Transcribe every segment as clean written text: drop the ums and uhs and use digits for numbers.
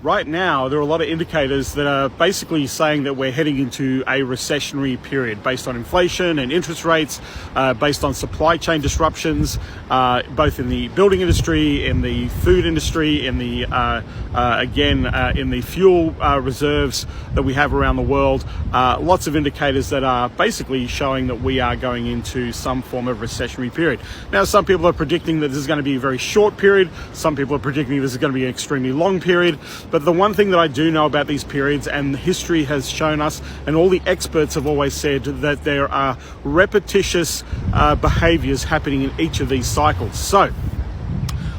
Right now, there are a lot of indicators that are basically saying that we're heading into a recessionary period based on inflation and interest rates, based on supply chain disruptions, both in the building industry, in the food industry, in the in the fuel reserves that we have around the world. Lots of indicators that are basically showing that we are going into some form of recessionary period. Now, some people are predicting that this is going to be a very short period. Some people are predicting this is going to be an extremely long period. But the one thing that I do know about these periods, and history has shown us, and all the experts have always said, that there are repetitious behaviors happening in each of these cycles. So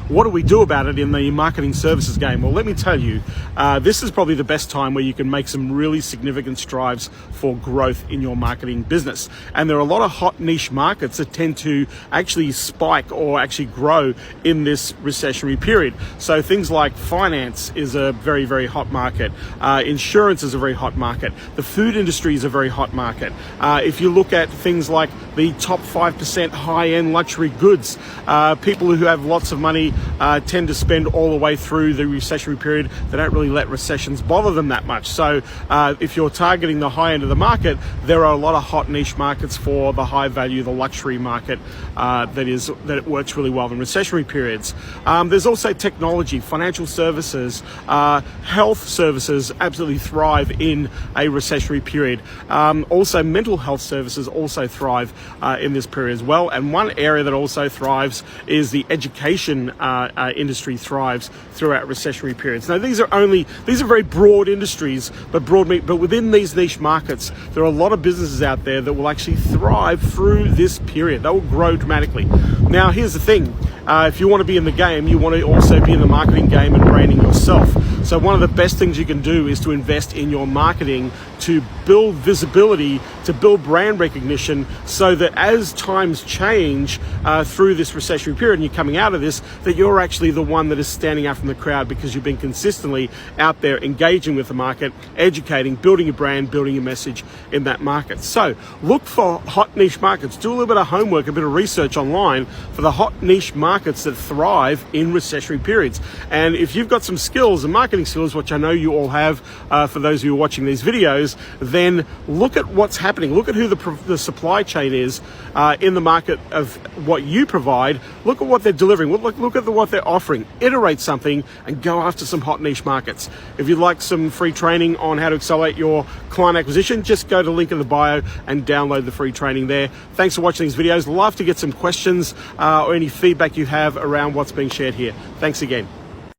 what do we do about it in the marketing services game? Well, let me tell you, this is probably the best time where you can make some really significant strides for growth in your marketing business. And there are a lot of hot niche markets that tend to actually spike or actually grow in this recessionary period. So things like finance is a very, very hot market. Insurance is a very hot market. The food industry is a very hot market. If you look at things like the top 5% high-end luxury goods, people who have lots of money tend to spend all the way through the recessionary period. They don't really let recessions bother them that much. So if you're targeting the high end of the market, there are a lot of hot niche markets for the high value, the luxury market that it works really well in recessionary periods. There's also technology, financial services, health services absolutely thrive in a recessionary period. Also mental health services also thrive in this period as well. And one area that also thrives is the education industry thrives throughout recessionary periods. Now, these are very broad industries, but within these niche markets, there are a lot of businesses out there that will actually thrive through this period. They will grow dramatically. Now, here's the thing. If you want to be in the game, you want to also be in the marketing game and branding yourself. So one of the best things you can do is to invest in your marketing to build visibility, to build brand recognition, so that as times change through this recessionary period and you're coming out of this, that you're actually the one that is standing out from the crowd because you've been consistently out there engaging with the market, educating, building a brand, building a message in that market. So look for hot niche markets. Do a little bit of homework, a bit of research online for the hot niche markets that thrive in recessionary periods. And if you've got some skills and marketing skills, which I know you all have for those of you watching these videos, then look at what's happening. Look at who the supply chain is in the market of what you provide. Look at what they're delivering. Look at what they're offering. Iterate something and go after some hot niche markets. If you'd like some free training on how to accelerate your client acquisition, just go to the link in the bio and download the free training there. Thanks for watching these videos. Love to get some questions or any feedback you have around what's being shared here. Thanks again.